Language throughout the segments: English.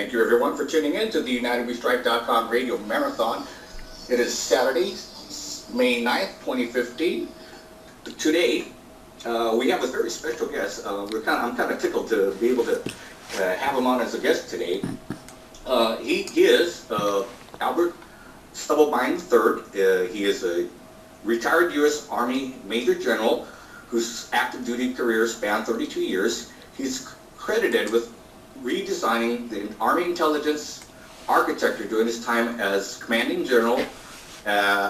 Thank you, everyone, for tuning in to the UnitedWeStrike.com radio marathon. It is Saturday, May 9th, 2015. Today, we have a very special guest. I'm kind of tickled to be able to have him on as a guest today. He is Albert Stubblebine III. He is a retired U.S. Army Major General whose active duty career spanned 32 years. He's credited with redesigning the Army intelligence architecture during his time as Commanding General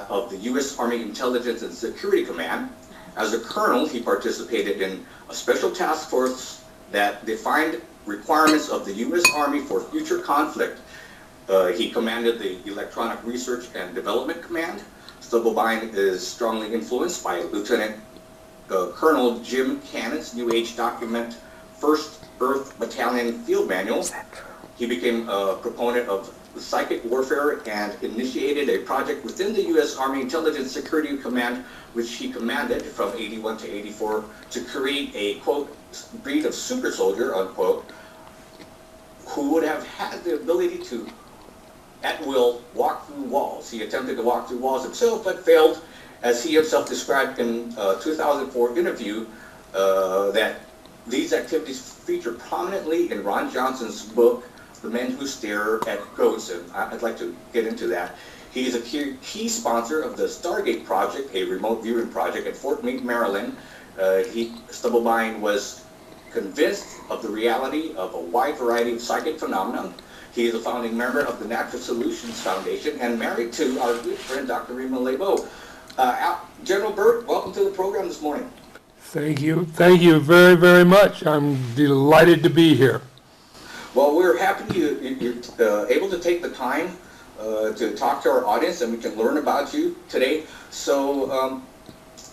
of the U.S. Army Intelligence and Security Command. As a colonel, he participated in a special task force that defined requirements of the U.S. Army for future conflict. He commanded the Electronic Research and Development Command. Stubblebine is strongly influenced by Lieutenant Colonel Jim Cannon's New Age document, First Earth Battalion Field Manual. He became a proponent of psychic warfare and initiated a project within the U.S. Army Intelligence Security Command, which he commanded from 81 to 84, to create a, quote, breed of super soldier, unquote, who would have had the ability to, at will, walk through walls. He attempted to walk through walls himself, but failed, as he himself described in a 2004 interview, that these activities feature prominently in Ron Johnson's book, The Men Who Stare at Ghosts, and I'd like to get into that. He is a key sponsor of the Stargate Project, a remote viewing project at Fort Meade, Maryland. Stubblebine was convinced of the reality of a wide variety of psychic phenomena. He is a founding member of the Natural Solutions Foundation and married to our good friend, Dr. Rima Lebo. General Burt, welcome to the program this morning. Thank you. Thank you very, very much. I'm delighted to be here. Well, we're happy you're able to take the time to talk to our audience, and we can learn about you today. So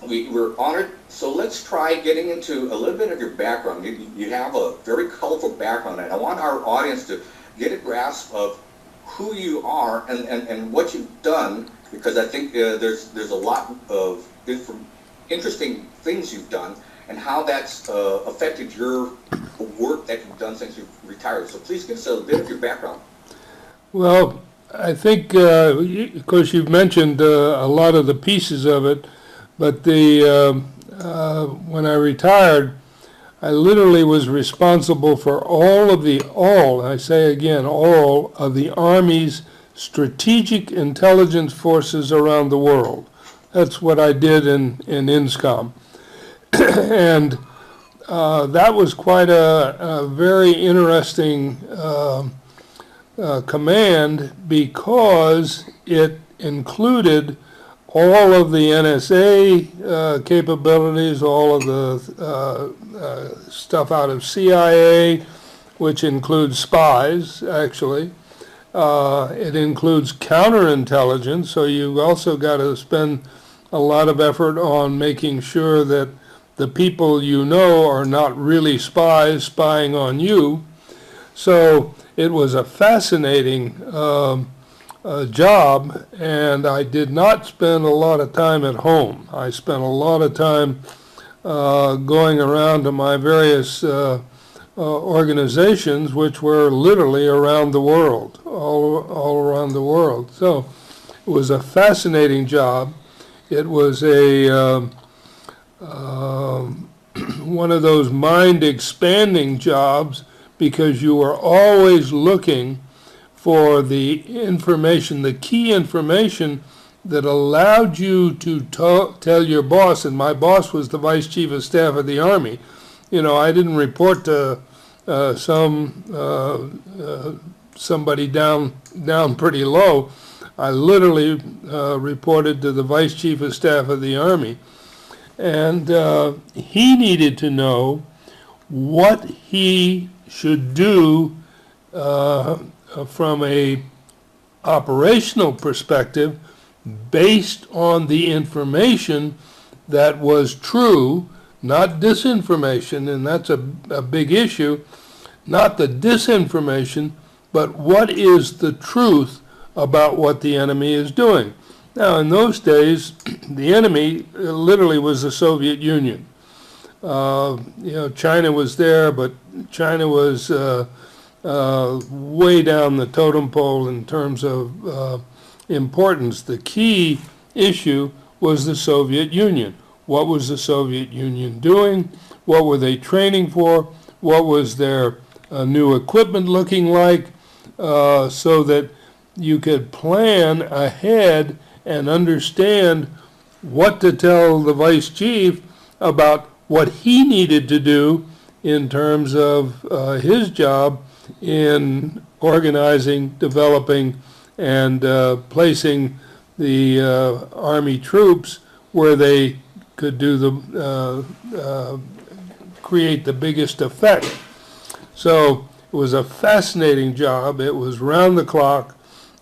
we're honored. So let's try getting into a little bit of your background. You have a very colorful background, and I want our audience to get a grasp of who you are and what you've done, because I think there's a lot of interesting things you've done and how that's affected your work that you've done since you've retired. So please give us a bit of your background. Well, I think, of course, you've mentioned a lot of the pieces of it, but when I retired, I literally was responsible for all of the Army's strategic intelligence forces around the world. That's what I did in INSCOM. And that was quite a very interesting command, because it included all of the NSA capabilities, all of the stuff out of CIA, which includes spies, actually. It includes counterintelligence, so you've also got to spend a lot of effort on making sure that the people you know are not really spies spying on you. So it was a fascinating job, and I did not spend a lot of time at home. I spent a lot of time going around to my various organizations, which were literally around the world, all around the world. So it was a fascinating job. It was one of those mind-expanding jobs, because you were always looking for the information, the key information that allowed you to tell your boss, and my boss was the Vice Chief of Staff of the Army. You know, I didn't report to somebody down pretty low. I literally reported to the Vice Chief of Staff of the Army. And he needed to know what he should do from a operational perspective, based on the information that was true, not disinformation, and that's a big issue, not the disinformation, but what is the truth about what the enemy is doing. Now, in those days, the enemy literally was the Soviet Union. China was there, but China was way down the totem pole in terms of importance. The key issue was the Soviet Union. What was the Soviet Union doing? What were they training for? What was their new equipment looking like? So that you could plan ahead and understand what to tell the vice chief about what he needed to do in terms of his job in organizing, developing, and placing the Army troops where they could do create the biggest effect. So it was a fascinating job. It was round the clock.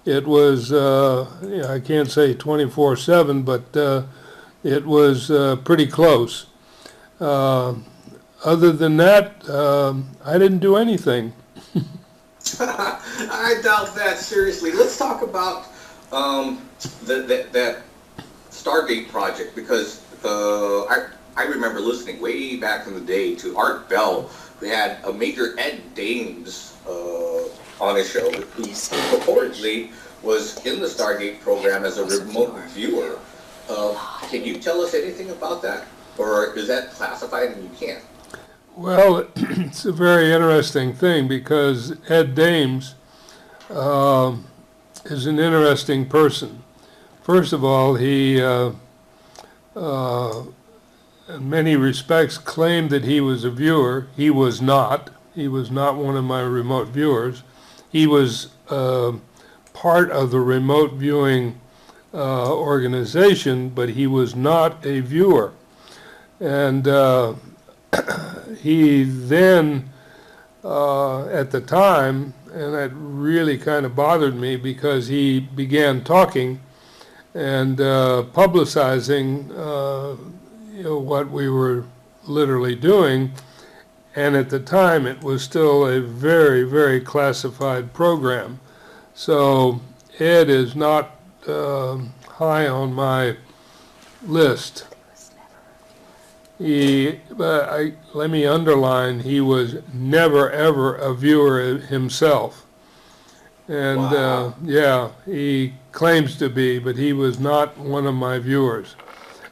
It was, I can't say 24/7, but it was pretty close. Other than that, I didn't do anything. I doubt that, seriously. Let's talk about that Stargate project, because I remember listening way back in the day to Art Bell, who had a Major Ed Dames on his show, who purportedly was in the Stargate program as a remote viewer. Can you tell us anything about that? Or is that classified and you can't? Well, it's a very interesting thing because Ed Dames is an interesting person. First of all, he, in many respects, claimed that he was a viewer. He was not. He was not one of my remote viewers. He was part of the remote viewing organization, but he was not a viewer. And he then, at the time, and that really kind of bothered me because he began talking and publicizing what we were literally doing. And at the time, it was still a very, very classified program. So Ed is not high on my list. Let me underline, he was never, ever a viewer himself. And Wow. yeah, he claims to be, but he was not one of my viewers.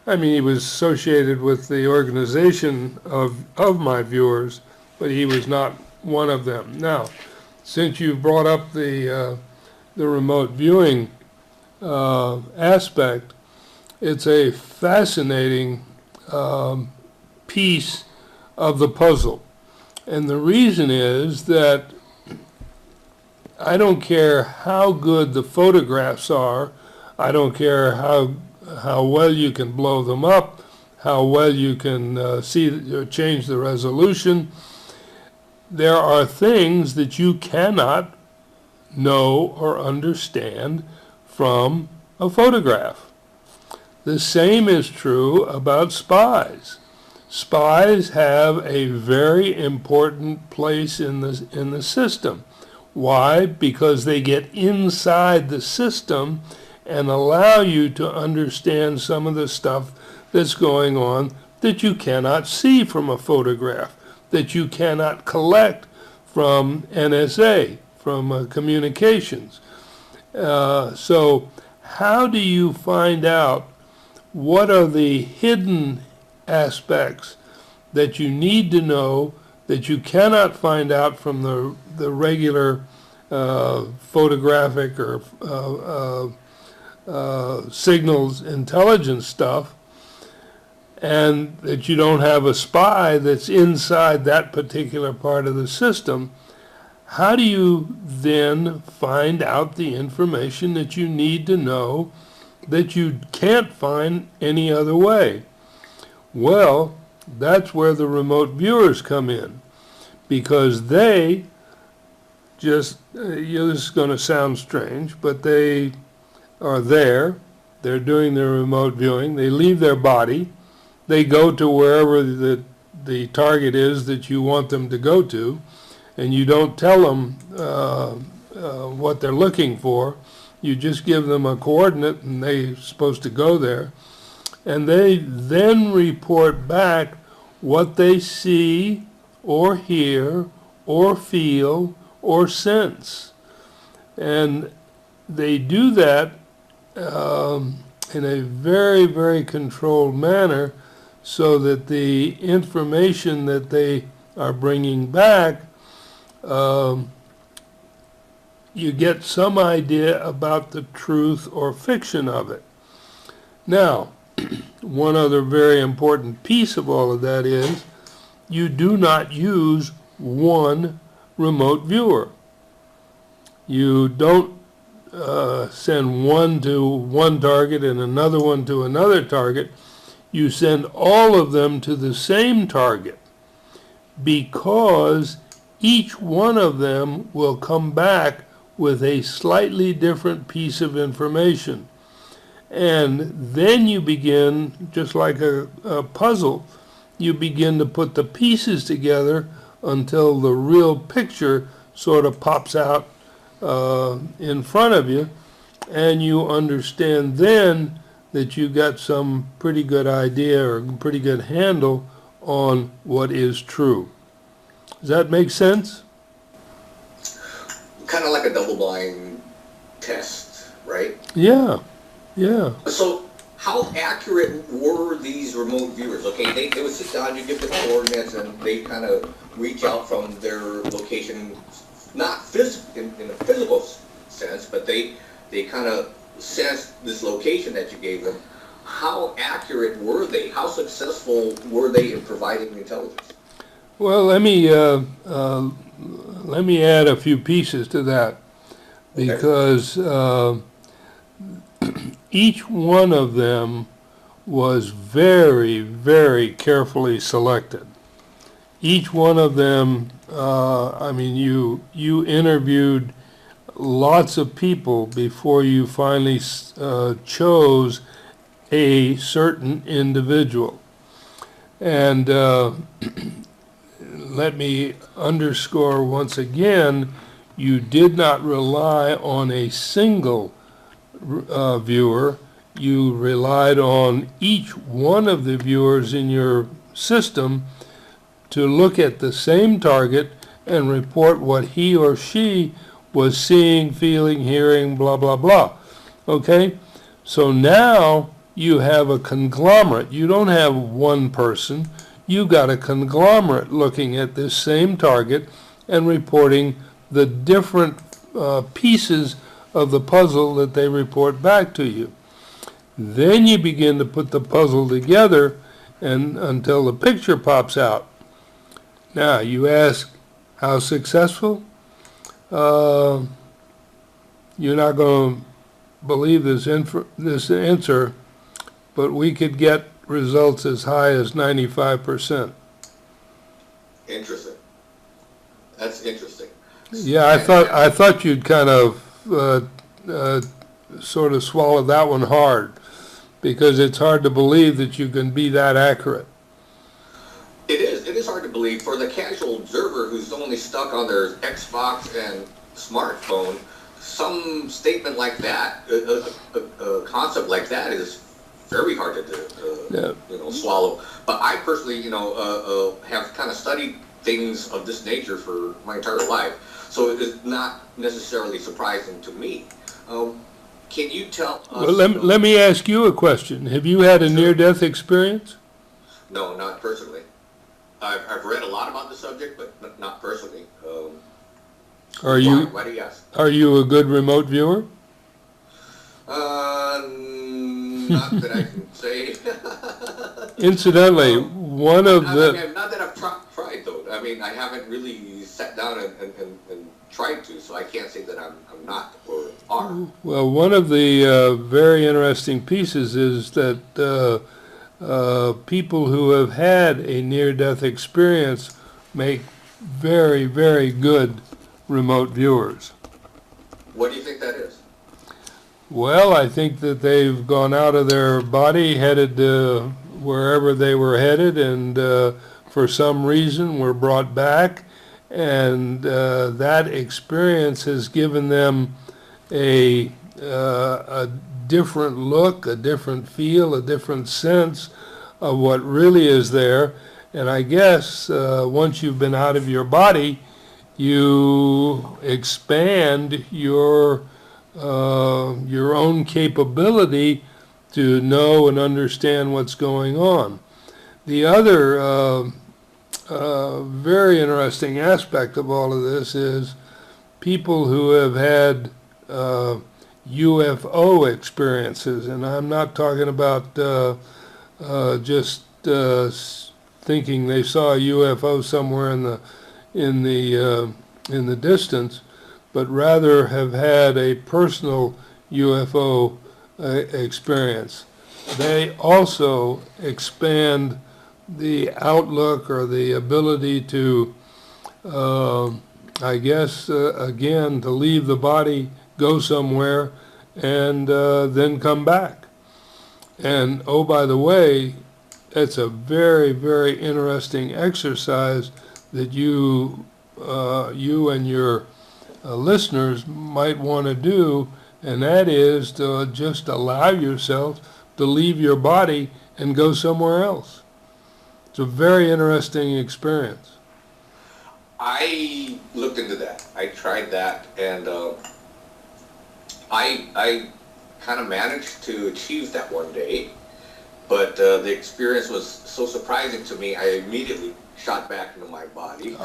I mean, he was associated with the organization of my viewers, but he was not one of them. Now, since you brought up the remote viewing aspect, it's a fascinating piece of the puzzle. And the reason is that I don't care how good the photographs are, I don't care how well you can blow them up, how well you can change the resolution. There are things that you cannot know or understand from a photograph. The same is true about spies. Spies have a very important place in the system. Why? Because they get inside the system and allow you to understand some of the stuff that's going on that you cannot see from a photograph, that you cannot collect from NSA, from communications. So how do you find out what are the hidden aspects that you need to know that you cannot find out from the regular photographic or signals intelligence stuff, and that you don't have a spy that's inside that particular part of the system? How do you then find out the information that you need to know that you can't find any other way? Well, that's where the remote viewers come in, because they just, this is going to sound strange, but they are there, they're doing their remote viewing, they leave their body, they go to wherever the target is that you want them to go to, and you don't tell them what they're looking for. You just give them a coordinate and they're supposed to go there. And they then report back what they see or hear or feel or sense. And they do that in a very, very controlled manner so that the information that they are bringing back, you get some idea about the truth or fiction of it. Now, one other very important piece of all of that is you do not use one remote viewer. You don't send one to one target and another one to another target. You send all of them to the same target because each one of them will come back with a slightly different piece of information. And then you begin, just like a puzzle, you begin to put the pieces together until the real picture sort of pops out in front of you, and you understand then that you got some pretty good idea or pretty good handle on what is true. Does that make sense? Kind of like a double-blind test, right? Yeah, yeah. So how accurate were these remote viewers? Okay, they would sit down, you give them coordinates, and they kind of reach out from their location, not in a physical sense, but they kind of sense this location that you gave them. How accurate were they? How successful were they in providing intelligence? Well, let me add a few pieces to that, because each one of them was very, very carefully selected. Each one of them, I mean, you interviewed lots of people before you finally chose a certain individual. And let me underscore once again, you did not rely on a single viewer. You relied on each one of the viewers in your system to look at the same target and report what he or she was seeing, feeling, hearing, blah, blah, blah. Okay? So now you have a conglomerate. You don't have one person. You got a conglomerate looking at this same target and reporting the different pieces of the puzzle that they report back to you. Then you begin to put the puzzle together and until the picture pops out. Now, you ask, how successful? You're not going to believe this answer, but we could get results as high as 95%. Interesting. That's interesting. Yeah, I thought you'd kind of sort of swallow that one hard, because it's hard to believe that you can be that accurate. It is hard to believe for the casual observer who's only stuck on their Xbox and smartphone. Some statement like that, a concept like that, is very hard to swallow. But I personally, have kind of studied things of this nature for my entire life, so it is not necessarily surprising to me. Can you tell us? Well, let me ask you a question. Have you had a near-death experience? No, not personally. I've read a lot about the subject, but not personally. Why do you ask? Are you a good remote viewer? Not that I can say. Incidentally, one of the... Not that I've tried, though. I mean, I haven't really sat down and tried to, so I can't say that I'm not or are. Well, one of the very interesting pieces is that people who have had a near-death experience make very, very good remote viewers. What do you think that is? Well, I think that they've gone out of their body, headed to wherever they were headed, and for some reason were brought back, and that experience has given them a different look, a different feel, a different sense of what really is there. And I guess once you've been out of your body, you expand your own capability to know and understand what's going on. The other very interesting aspect of all of this is people who have had UFO experiences, and I'm not talking about just thinking they saw a UFO somewhere in the distance, but rather have had a personal UFO experience. They also expand the outlook or the ability to, I guess, again, to leave the body, go somewhere, and then come back. And oh, by the way, it's a very, very interesting exercise that you and your listeners might want to do, and that is to just allow yourself to leave your body and go somewhere else. It's a very interesting experience. I looked into that. I tried that, and I kind of managed to achieve that one day, but the experience was so surprising to me, I immediately shot back into my body.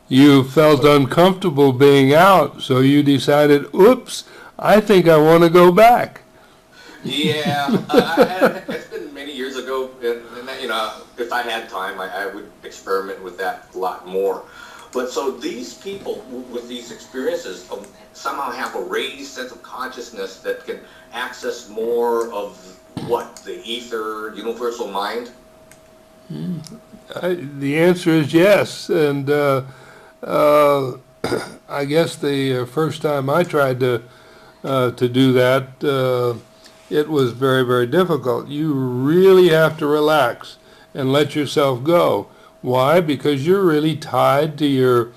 You felt uncomfortable being out, so you decided, oops, I think I want to go back. Yeah, it's been many years ago, and you know, if I had time, I would experiment with that a lot more. But so these people with these experiences somehow have a raised sense of consciousness that can access more of what, the ether, universal mind? The answer is yes, and I guess the first time I tried to do that, it was very, very difficult. You really have to relax and let yourself go. Why? Because you're really tied to your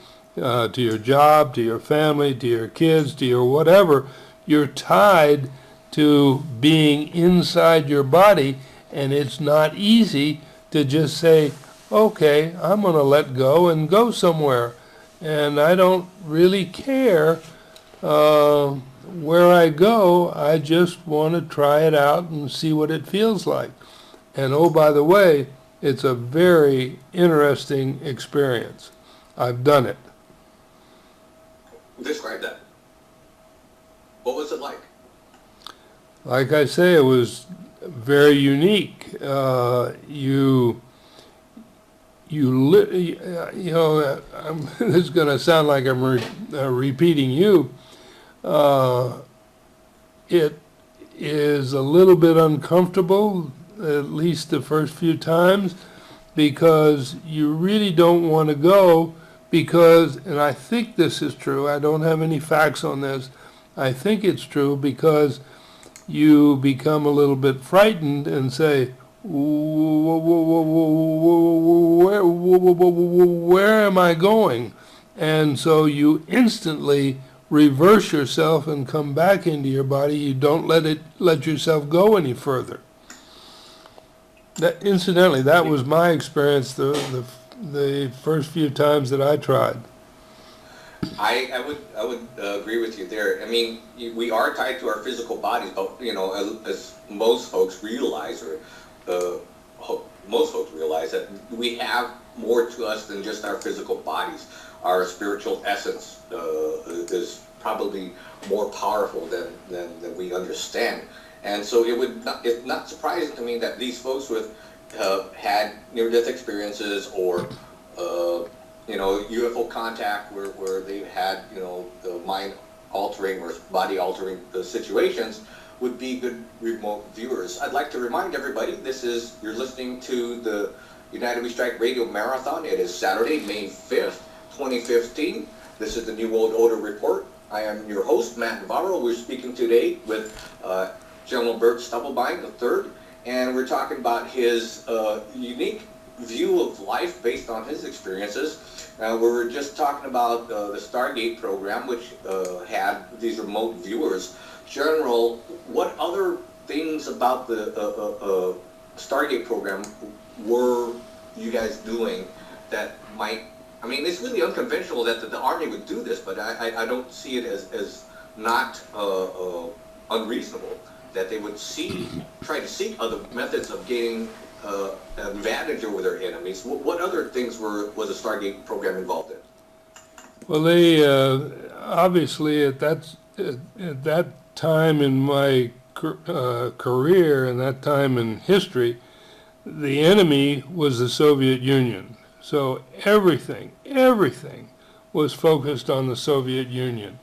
job, to your family, to your kids, to your whatever. You're tied to being inside your body, and it's not easy to just say, okay, I'm going to let go and go somewhere. And I don't really care where I go. I just want to try it out and see what it feels like. And oh, by the way, it's a very interesting experience. I've done it. Describe that. What was it like? Like I say, it was very unique. This is going to sound like I'm repeating you. It is a little bit uncomfortable, at least the first few times, because you really don't want to go because, and I think this is true, I don't have any facts on this, I think it's true because you become a little bit frightened and say, where am I going? And so you instantly reverse yourself and come back into your body. You don't let yourself go any further. Incidentally, that was my experience the first few times that I tried. I would agree with you there. I mean, we are tied to our physical bodies, but as most folks realize, most folks realize that we have more to us than just our physical bodies. Our spiritual essence is probably more powerful than we understand. And so it's not surprising to me that these folks with had near-death experiences or UFO contact where they've had the mind-altering or body-altering situations would be good remote viewers. I'd like to remind everybody you're listening to the United We Strike Radio Marathon. It is Saturday, May 5th, 2015. This is the New World Order Report. I am your host, Matt Navarro. We're speaking today with General Bert Stubblebine III, and we're talking about his unique view of life based on his experiences. We were just talking about the Stargate program, which had these remote viewers. General, what other things about the Stargate program were you guys doing that might I mean, it's really unconventional that the Army would do this, but I don't see it as not unreasonable that they would try to seek other methods of gaining advantage over their enemies. What other things was the Stargate program involved in? Well, they obviously at that time in my career and that time in history, the enemy was the Soviet Union. So everything was focused on the Soviet Union.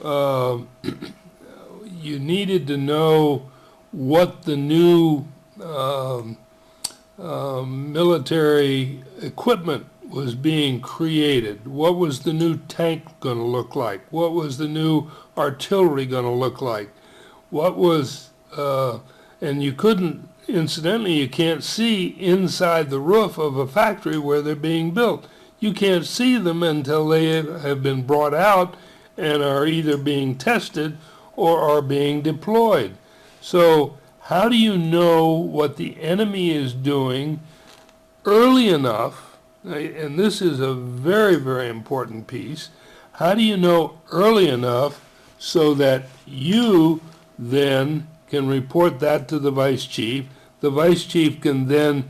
You needed to know what the new military equipment was being created. What was the new tank going to look like? What was the new artillery going to look like? What was, and you couldn't, incidentally, you can't see inside the roof of a factory where they're being built. You can't see them until they have been brought out and are either being tested or are being deployed. So how do you know what the enemy is doing early enough, and this is a very, very important piece, how do you know early enough so that you then can report that to the vice chief? The vice chief can then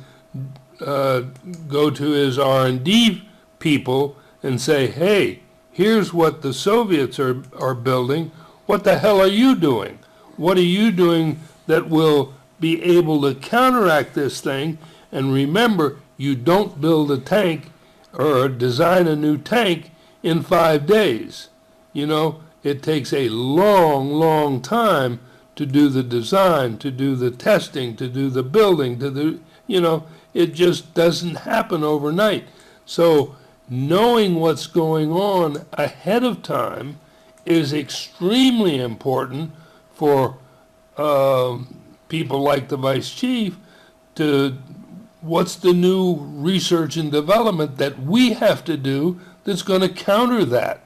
go to his R&D people and say, hey, here's what the Soviets are building. What the hell are you doing? What are you doing that will be able to counteract this thing? And remember, you don't build a tank or design a new tank in 5 days. You know, it takes a long, long time to do the design, to do the testing, to do the building, it just doesn't happen overnight. So knowing what's going on ahead of time is extremely important for people like the vice chief to what's the new research and development that we have to do that's going to counter that?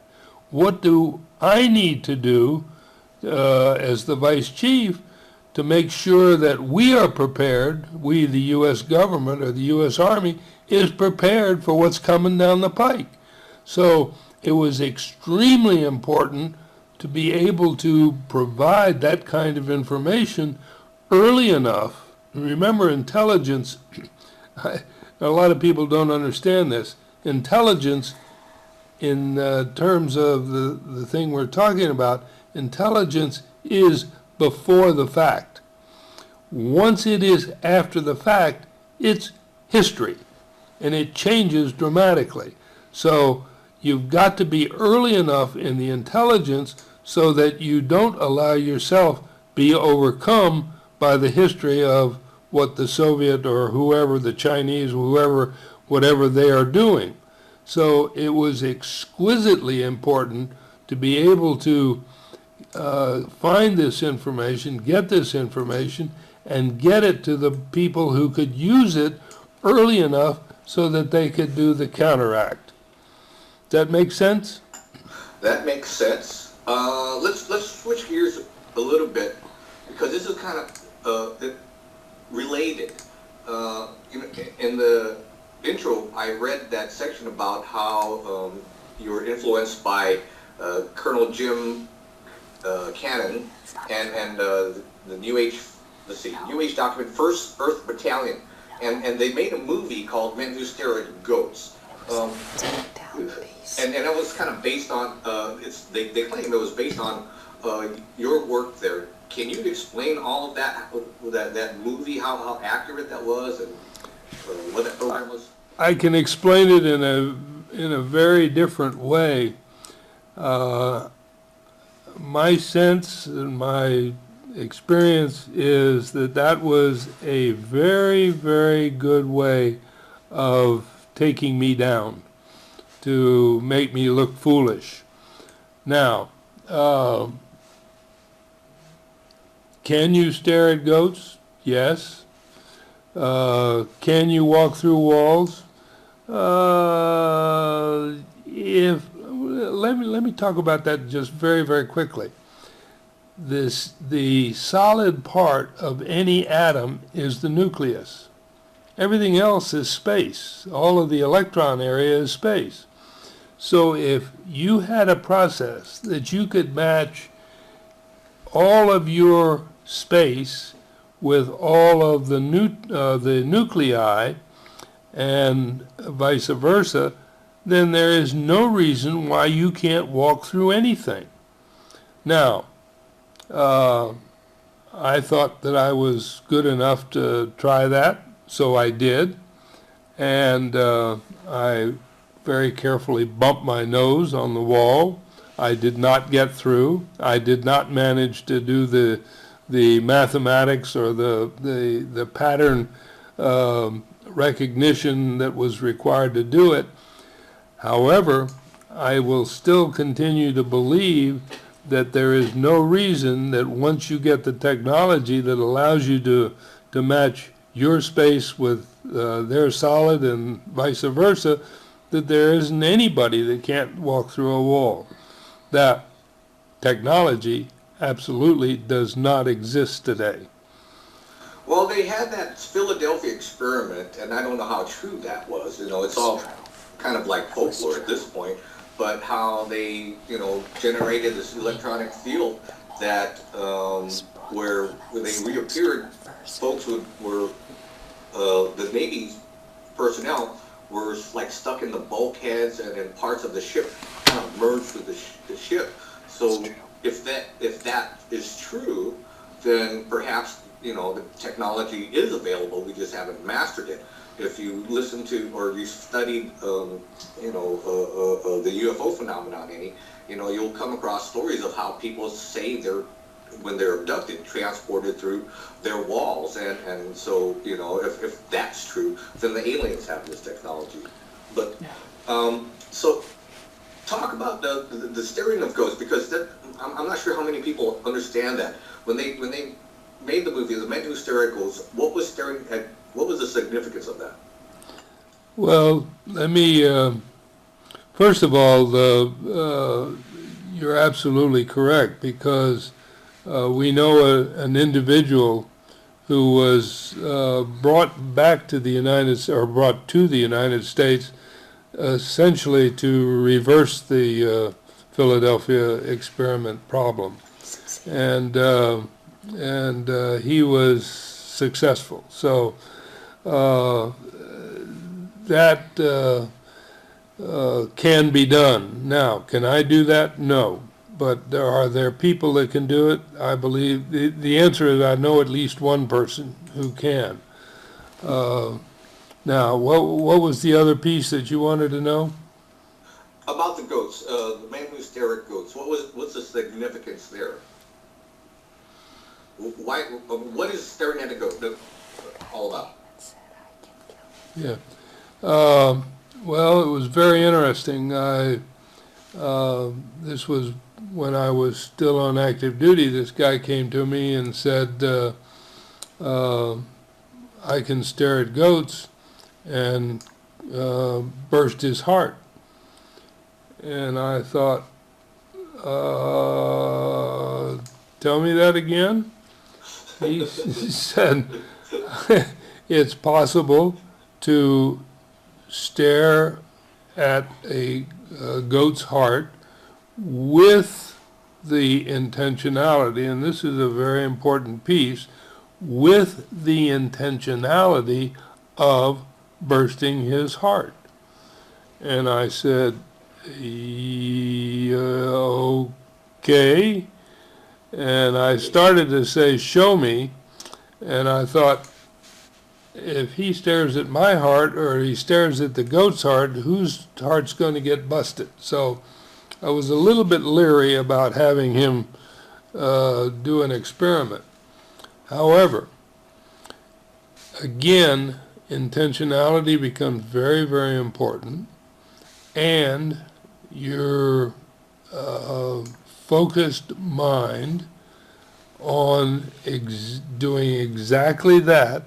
What do I need to do as the vice chief to make sure that we are prepared, we the U.S. government or the U.S. Army is prepared for what's coming down the pike? So it was extremely important to be able to provide that kind of information early enough. Remember, intelligence, a lot of people don't understand this. Intelligence, in terms of the thing we're talking about, intelligence is before the fact. Once it is after the fact, it's history, and it changes dramatically. So you've got to be early enough in the intelligence so that you don't allow yourself be overcome by the history of what the Soviet or whoever, the Chinese, whoever, whatever they are doing. So it was exquisitely important to be able to find this information, get this information, and get it to the people who could use it early enough so that they could do the counteract. Does that make sense? That makes sense. Let's switch gears a little bit, because this is kind of related. In the intro, I read that section about how you were influenced by Colonel Jim Cannon and the New Age, New Age document, First Earth Battalion, and they made a movie called Men Who Stare at Goats. And it was kind of based on, they claim it was based on your work there. Can you explain all of that movie, how accurate that was, and what that program was? I can explain it in a very different way. My sense and my experience is that was a very, very good way of taking me down, to make me look foolish. Now, can you stare at goats? Yes. Can you walk through walls? Let me talk about that just very, very quickly. The solid part of any atom is the nucleus. Everything else is space. All of the electron area is space. So if you had a process that you could match all of your space with all of the nuclei and vice versa, then there is no reason why you can't walk through anything. Now, I thought that I was good enough to try that, so I did, and I very carefully bumped my nose on the wall. I did not get through. I did not manage to do the mathematics or the pattern recognition that was required to do it. However, I will still continue to believe that there is no reason that once you get the technology that allows you to match your space with their solid and vice versa, that there isn't anybody that can't walk through a wall. That technology absolutely does not exist today. Well, they had that Philadelphia experiment, and I don't know how true that was. You know, it's all kind of like folklore at this point, but how they, you know, generated this electronic field that where they reappeared, folks who were the Navy personnel were like stuck in the bulkheads and in parts of the ship kind of merged with the ship. So if that is true, then perhaps, you know, the technology is available. We just haven't mastered it. If you listen to or you studied, you know, the UFO phenomenon, you know, you'll come across stories of how people say when they're abducted, transported through their walls, and so, you know, if that's true, then the aliens have this technology. But so talk about the staring of ghosts, because I'm not sure how many people understand that. When they made the movie, The Men Who Stare at Ghosts, what was the significance of that? Well, let me, first of all, you're absolutely correct, because we know an individual who was brought back to the United States essentially to reverse the Philadelphia experiment problem, and he was successful. So that can be done. Now, can I do that? No. But are there people that can do it? I believe the answer is I know at least one person who can. Now, what was the other piece that you wanted to know? About the goats, the Man Who Stare at Goats. What's the significance there? Why? What is staring at a goat all about? Yeah. Well, it was very interesting. This was when I was still on active duty. This guy came to me and said, I can stare at goats, and burst his heart. And I thought, tell me that again? He said, it's possible to stare at a goat's heart with the intentionality, and this is a very important piece, with the intentionality of bursting his heart. And I said, okay. And I started to say, show me. And I thought, if he stares at my heart or he stares at the goat's heart, whose heart's going to get busted? So I was a little bit leery about having him do an experiment. However, again, intentionality becomes very, very important, and your focused mind on doing exactly that.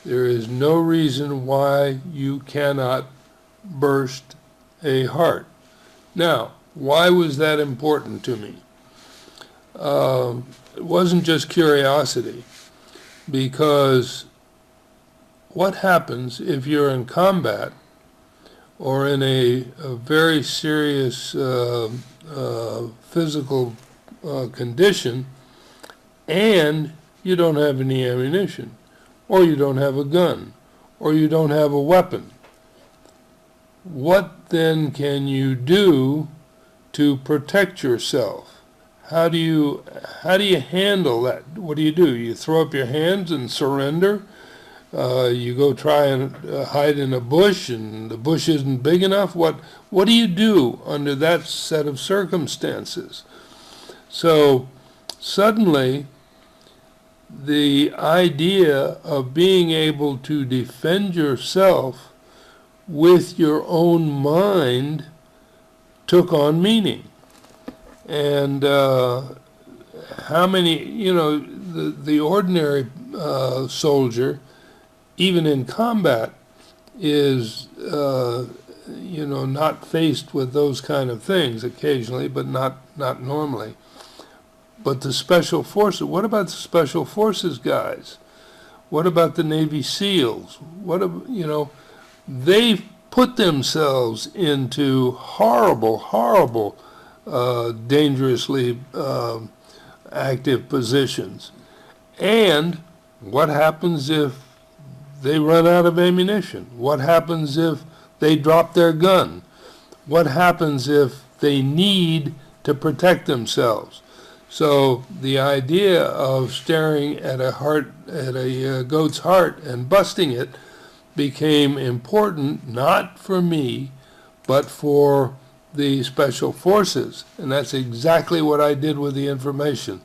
There is no reason why you cannot burst a heart. Now, why was that important to me? It wasn't just curiosity, because what happens if you're in combat or in a very serious physical condition, and you don't have any ammunition, or you don't have a gun, or you don't have a weapon. What then can you do to protect yourself? How do you handle that? What do? You throw up your hands and surrender? You go try and hide in a bush, and the bush isn't big enough? What do you do under that set of circumstances? So suddenly, the idea of being able to defend yourself with your own mind took on meaning. And how many, the ordinary soldier, even in combat, is, not faced with those kind of things occasionally, but not normally. But the special forces, what about the special forces guys? What about the Navy SEALs? They've put themselves into horrible, dangerously active positions. And what happens if they run out of ammunition? What happens if they drop their gun? What happens if they need to protect themselves? So the idea of staring at a goat's heart and busting it became important, not for me, but for the special forces. And that's exactly what I did with the information.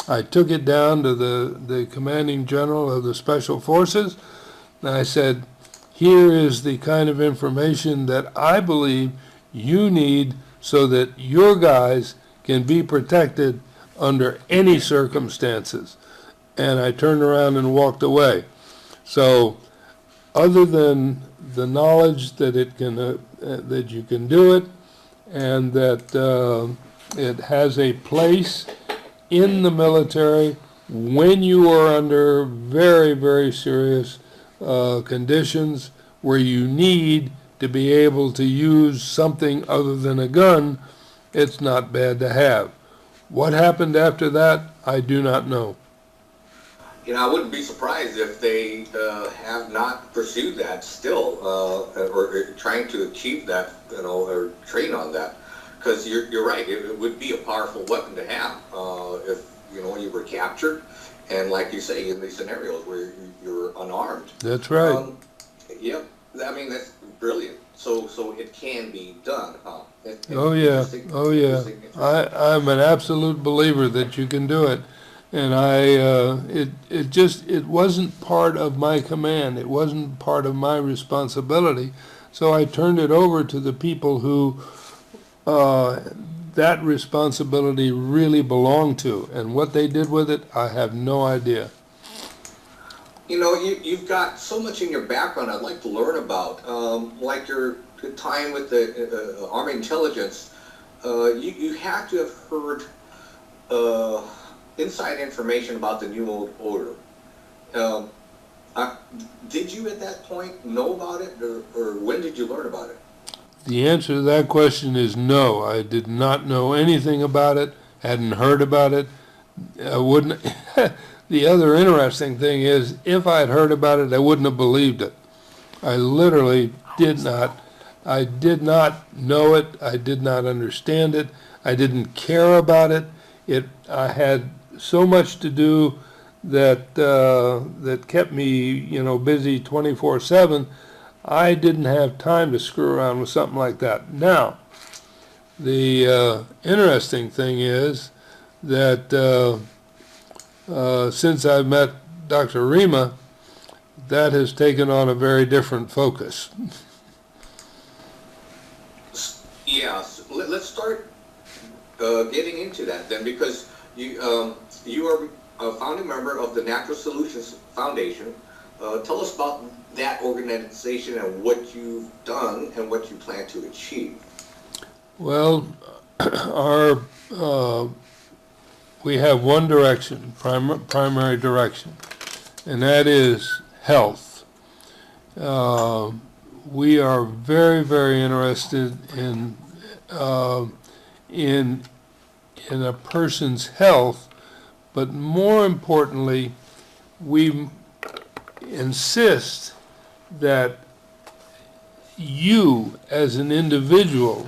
I took it down to the commanding general of the special forces, and I said, here is the kind of information that I believe you need so that your guys can be protected under any circumstances. And I turned around and walked away. So other than the knowledge that it can that you can do it, and that it has a place in the military when you are under very, very serious conditions where you need to be able to use something other than a gun, it's not bad to have. What happened after that, I do not know. I wouldn't be surprised if they have not pursued that still, or trying to achieve that, or train on that. Because you're right, it would be a powerful weapon to have if you were captured, and like you say, in these scenarios where you're unarmed. That's right. Yep, I mean that's brilliant. So it can be done, huh? Oh yeah. I'm an absolute believer that you can do it. And it wasn't part of my command. It wasn't part of my responsibility. So I turned it over to the people who that responsibility really belonged to. And what they did with it, I have no idea. You've got so much in your background I'd like to learn about, like your time with the Army Intelligence. You have to have heard inside information about the New World Order. Did you at that point know about it, or when did you learn about it? The answer to that question is no. I did not know anything about it, hadn't heard about it. I wouldn't. The other interesting thing is, if I had heard about it, I wouldn't have believed it. I literally did not. I did not know it. I did not understand it. I didn't care about it. I had so much to do that that kept me, busy 24/7. I didn't have time to screw around with something like that. Now, the interesting thing is that since I've met Dr. Rima, that has taken on a very different focus. Yeah, so let's start getting into that then, because you are a founding member of the Natural Solutions Foundation. Tell us about that organization and what you've done and what you plan to achieve. Well, we have one direction, primary direction, and that is health. we are very, very interested in a person's health, but more importantly, we insist that you as an individual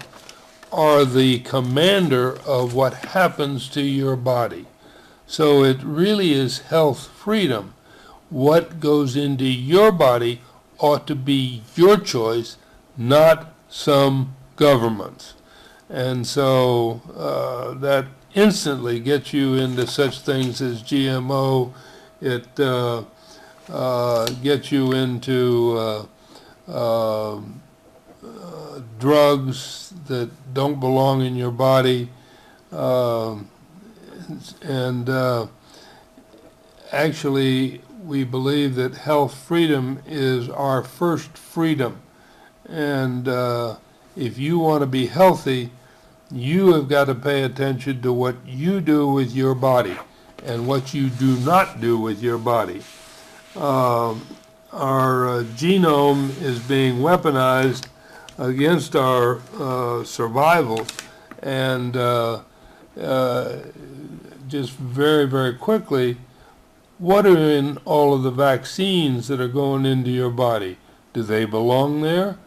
are the commander of what happens to your body. So it really is health freedom. What goes into your body ought to be your choice, not some government's. And so that instantly gets you into such things as GMO. It gets you into drugs that don't belong in your body. Actually, we believe that health freedom is our first freedom. And if you want to be healthy, you have got to pay attention to what you do with your body and what you do not do with your body. Our genome is being weaponized against our survival, and just very, very quickly, what are in all of the vaccines that are going into your body? Do they belong there?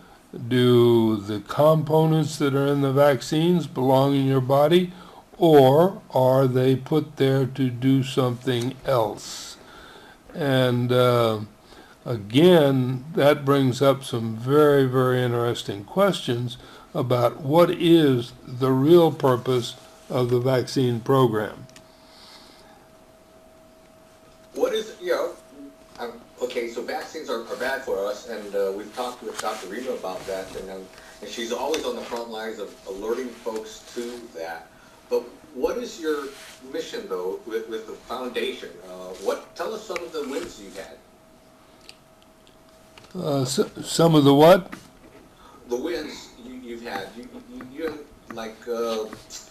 Do the components that are in the vaccines belong in your body, or are they put there to do something else? And again, that brings up some very, very interesting questions about what is the real purpose of the vaccine program. What is, okay, so vaccines are bad for us, and we've talked with Dr. Rima about that, and she's always on the front lines of alerting folks to that. But what is your mission, though, with the foundation? Tell us some of the wins you had. Some of the what? The wins you've had. You like Codex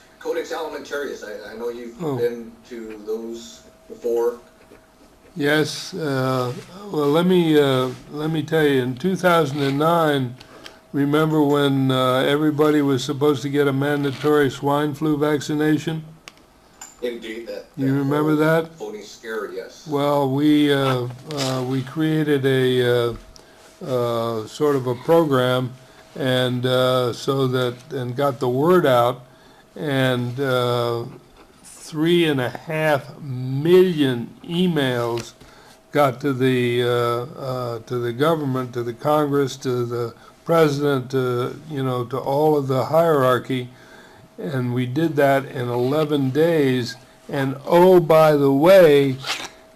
Alimentarius. I know you've been to those before. Yes. Well, let me tell you. In 2009, remember when everybody was supposed to get a mandatory swine flu vaccination? Indeed, you remember that? Phony scare, yes. Well, we created a sort of a program, and and got the word out, and 3.5 million emails got to the government, to the Congress, to the president, to all of the hierarchy, and we did that in 11 days. And oh, by the way,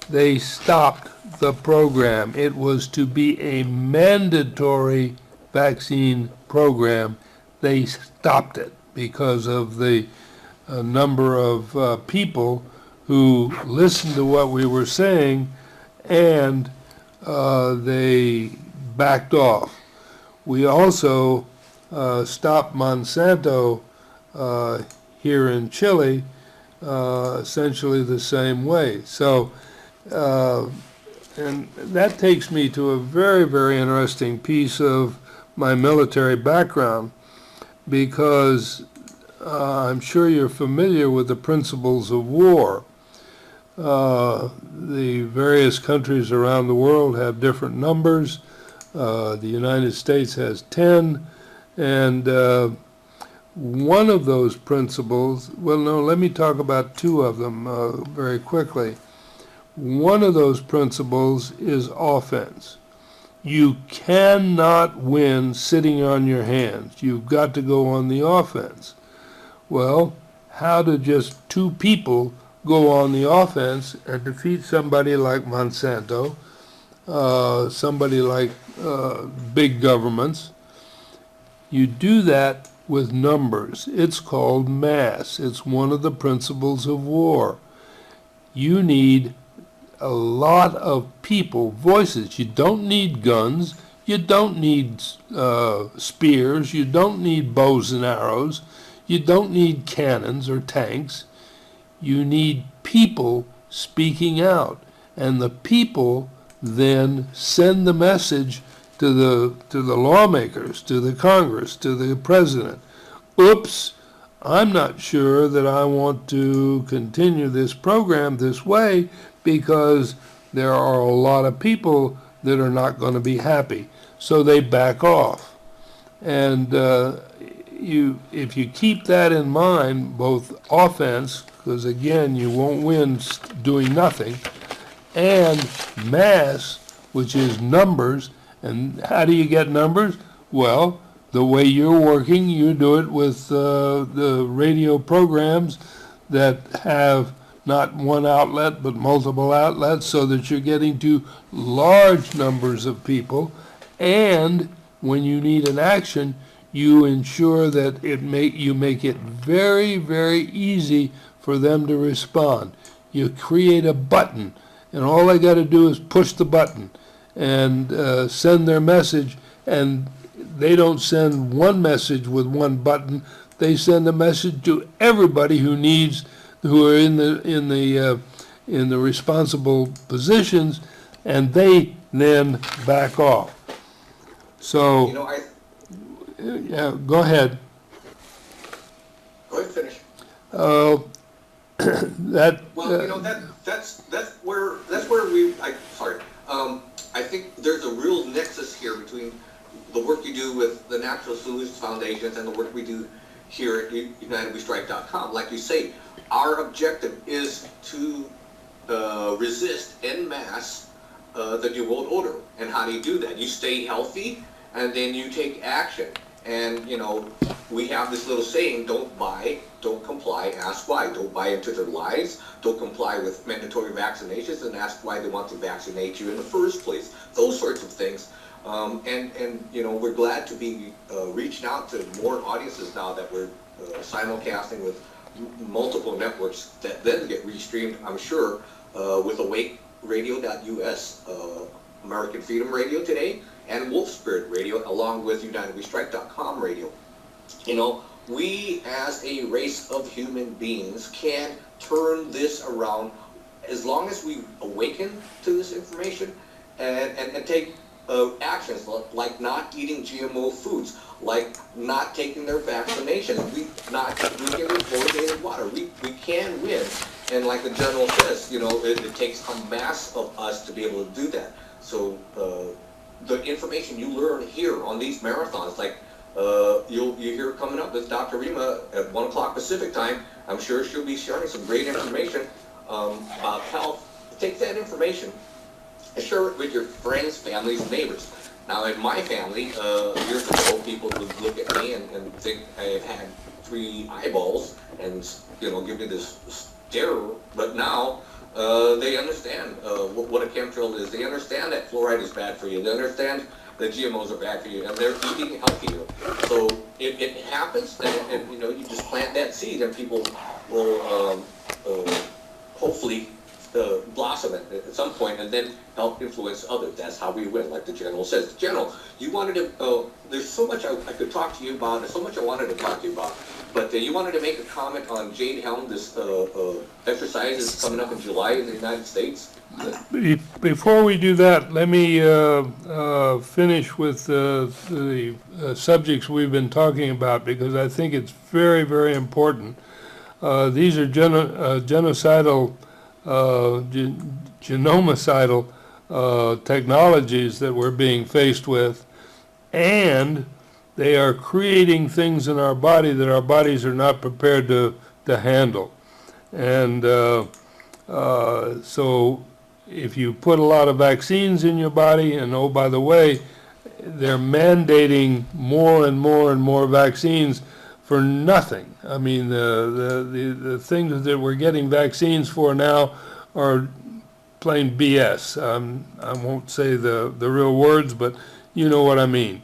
they stopped the program. It was to be a mandatory vaccine program. They stopped it because of the number of people who listened to what we were saying, and they backed off. We also stopped Monsanto here in Chile essentially the same way. So, and that takes me to a very, very interesting piece of my military background, because I'm sure you're familiar with the principles of war. The various countries around the world have different numbers. The United States has 10, and one of those principles, well, no, let me talk about two of them very quickly. One of those principles is offense. You cannot win sitting on your hands. You've got to go on the offense. Well, how do just two people go on the offense and defeat somebody like Monsanto, somebody like big governments? You do that with numbers. It's called mass. It's one of the principles of war. You need a lot of people, voices. You don't need guns. You don't need spears. You don't need bows and arrows. You don't need cannons or tanks. You need people speaking out. And the people then send the message to the lawmakers, to the Congress, to the president. Oops, I'm not sure that I want to continue this program this way because there are a lot of people that are not going to be happy. So they back off. And if you keep that in mind, both offense, because again, you won't win doing nothing, and mass, which is numbers. And how do you get numbers? Well, the way you're working, you do it with the radio programs that have not one outlet but multiple outlets, so that you're getting to large numbers of people. And when you need an action, you ensure that you make it very, very easy for them to respond. You create a button, and all they got to do is push the button and send their message. And they don't send one message with one button. They send a message to everybody who are in the responsible positions, and they then back off. So, yeah, go ahead. Go ahead and finish. That's where we. I think there's a real nexus here between the work you do with the Natural Solutions Foundations and the work we do here at UnitedWeStrike.com. Like you say, our objective is to resist en masse the New World Order. And how do you do that? You stay healthy, and then you take action. And, we have this little saying, don't buy, don't comply, ask why. Don't buy into their lies, don't comply with mandatory vaccinations, and ask why they want to vaccinate you in the first place. Those sorts of things. We're glad to be reaching out to more audiences now that we're simulcasting with multiple networks that then get restreamed, I'm sure, with AwakeRadio.us, American Freedom Radio today, and Wolf Spirit Radio, along with UnitedWeStrike.com radio. We as a race of human beings can turn this around as long as we awaken to this information and take actions like not eating GMO foods, like not taking their vaccinations, not drinking their fluoridated water. We can win. And like the general says, it takes a mass of us to be able to do that. So the information you learn here on these marathons, like you hear coming up with Dr. Rima at 1 o'clock Pacific time, I'm sure she'll be sharing some great information about health. Take that information and share it with your friends, families, and neighbors. Now, in my family, years ago, people would look at me and think I had 3 eyeballs and, give me this stare. But now they understand what a chemtrail is. They understand that fluoride is bad for you. They understand that GMOs are bad for you, and they're eating healthier. So it happens, and you just plant that seed, and people will hopefully blossom at some point, and then help influence others. That's how we win, like the General says. General, you wanted to, there's so much I could talk to you about, there's so much I wanted to talk to you about, but you wanted to make a comment on Jade Helm, this exercise is coming up in July in the United States. Before we do that, let me finish with the subjects we've been talking about, because I think it's very, very important. These are genocidal, genomicidal technologies that we're being faced with, and they are creating things in our body that our bodies are not prepared to handle. And so if you put a lot of vaccines in your body, and oh, by the way, they're mandating more and more and more vaccines for nothing. I mean, the things that we're getting vaccines for now are plain BS. I won't say the real words, but you know what I mean.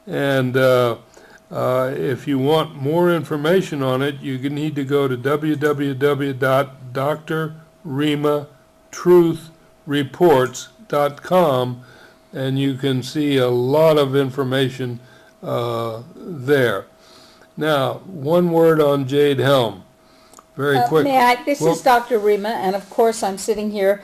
And if you want more information on it, you need to go to www.drrimatruthreports.com, and you can see a lot of information there. Now, one word on Jade Helm, very quick. This is Dr. Rima, and of course I'm sitting here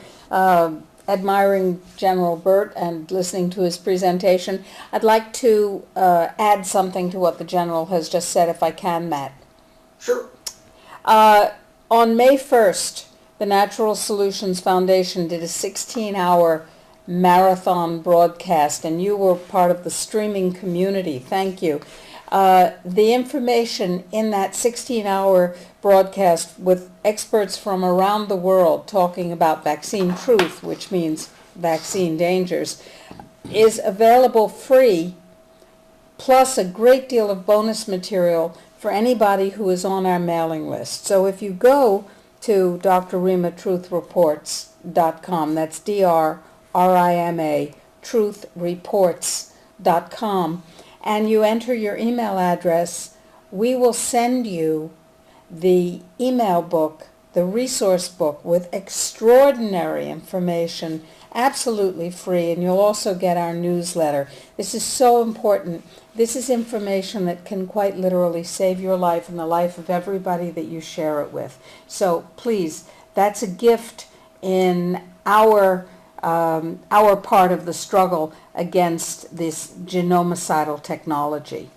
admiring General Burt and listening to his presentation. I'd like to add something to what the General has just said, if I can, Matt. Sure. On May 1st, the Natural Solutions Foundation did a 16-hour marathon broadcast, and you were part of the streaming community. Thank you. The information in that 16-hour broadcast with experts from around the world talking about vaccine truth, which means vaccine dangers, is available free, plus a great deal of bonus material for anybody who is on our mailing list. So if you go to drimatruthreports.com, that's D-R-R-I-M-A, truthreports.com, and you enter your email address, we will send you the email book, the resource book with extraordinary information, absolutely free, and you'll also get our newsletter. This is so important. This is information that can quite literally save your life and the life of everybody that you share it with. So please, that's a gift in our part of the struggle against this genomicidal technology.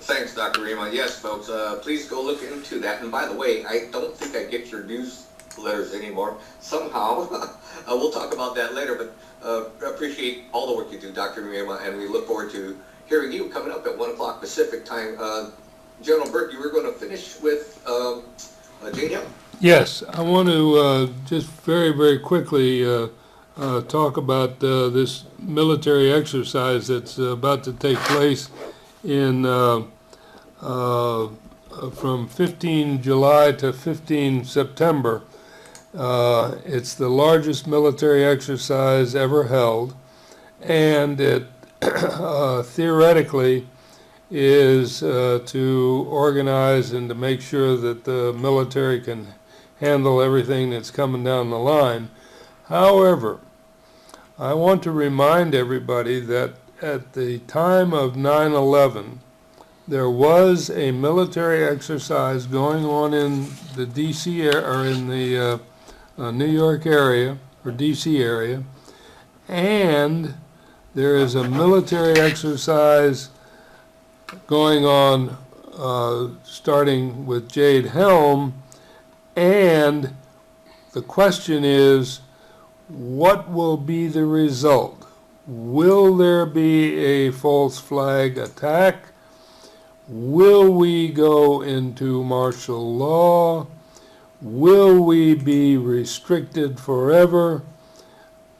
Thanks, Dr. Rima. Yes, folks, please go look into that. And by the way, I don't think I get your newsletters anymore. Somehow, we'll talk about that later, but appreciate all the work you do, Dr. Rima, and we look forward to hearing you coming up at 1 o'clock Pacific time. General Burt, you were going to finish with Jane Hill? Yes, I want to just very, very quickly talk about this military exercise that's about to take place in from 15 July to 15 September. It's the largest military exercise ever held, and it theoretically is to organize and to make sure that the military can handle everything that's coming down the line. However, I want to remind everybody that at the time of 9/11, there was a military exercise going on in the D.C. or in the New York area or D.C. area, and there is a military exercise going on starting with Jade Helm, and the question is, what will be the result? Will there be a false flag attack? Will we go into martial law? Will we be restricted forever?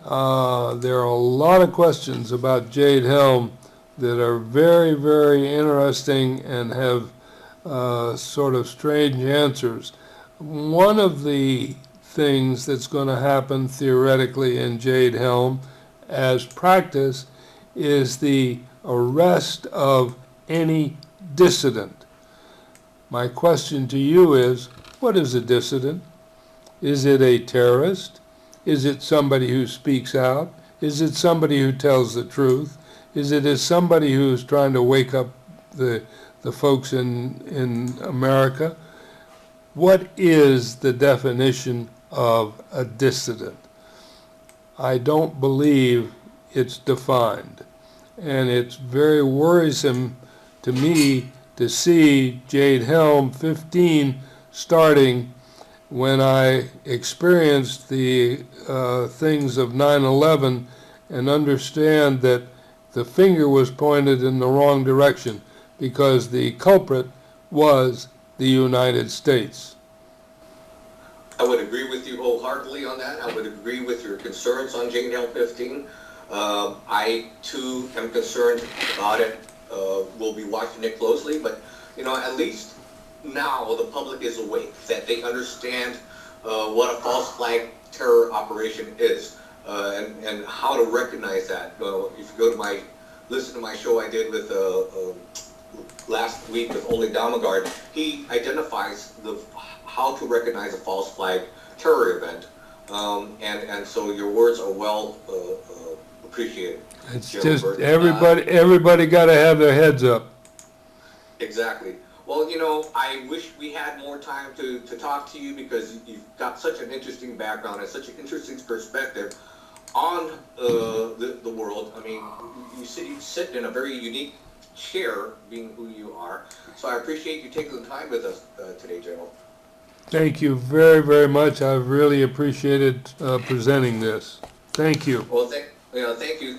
There are a lot of questions about Jade Helm that are very, very interesting and have sort of strange answers. One of the things that's going to happen theoretically in Jade Helm as practice is the arrest of any dissident. My question to you is, what is a dissident? Is it a terrorist? Is it somebody who speaks out? Is it somebody who tells the truth? Is it somebody who's trying to wake up the folks in America? What is the definition of a dissident? I don't believe it's defined. And it's very worrisome to me to see Jade Helm 15 starting when I experienced the things of 9/11 and understand that the finger was pointed in the wrong direction because the culprit was the United States. I would agree with you wholeheartedly on that. I would agree with your concerns on Jane Hill 15. I, too, am concerned about it. We'll be watching it closely, but, you know, at least now the public is awake, that they understand what a false flag terror operation is and how to recognize that. If you go to listen to my show I did with last week with Ole Damagard, he identifies how to recognize a false flag terror event, and so your words are well appreciated. It's just everybody got to have their heads up. Exactly. Well, you know, I wish we had more time to talk to you because you've got such an interesting background and such an interesting perspective on the world. I mean, you sit in a very unique chair, being who you are. So I appreciate you taking the time with us today, General. Thank you very, very much. I've really appreciated presenting this. Thank you. Well, thank you.